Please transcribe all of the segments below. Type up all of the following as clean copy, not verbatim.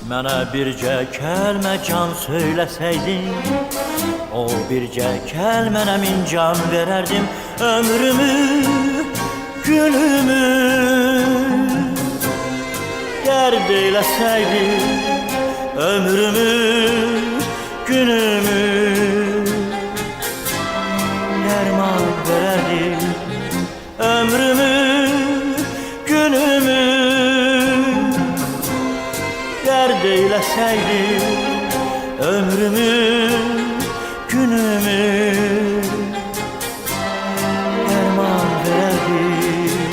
Mənə bircə kəlmə can söyləsəydin, o bircə kəlmənə min can verərdim. Ömrümü, günümü dərd eyləsəydin, ömrümü, günümü dərman verərdim. Ömrümü, günümü dərd eyləsəydin, ömrümü, günümü dərman verərdim.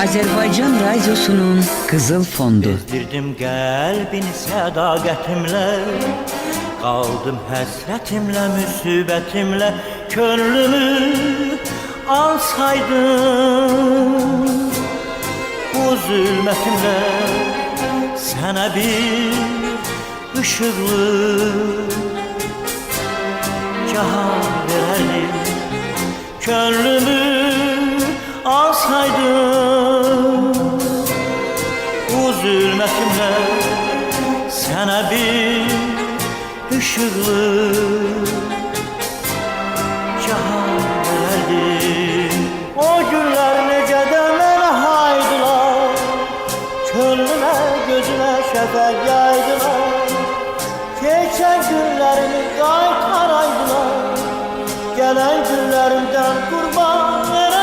Azerbaycan Radyosu'nun Kızıl Fondu. Bezdirdim qəlbini sədaqətimlə, qaldım həsrətimlə, müsibətimlə. Könlümü alsaydın bu zülmətimlə, sənə bir ışıqlı cahan verərdim. Könlümü alsaydın bu zülmətimlə, sənə bir ışıqlı cahan verərdim. O günlər necə də mənə haydılar, könlümə, gözümə şəfəq yaydılar. Keçən günlərimi qaytaraydılar, gələn günlərimdən qurban verərdim.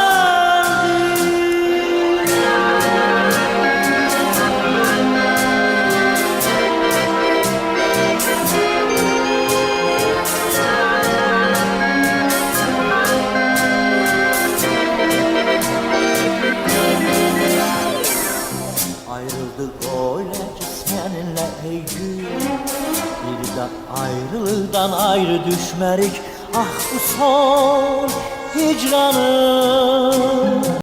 Ayrıldık öyle ki seninle ey gün, bir de ayrılıktan ayrı düşmerik. Ah bu son hicranım.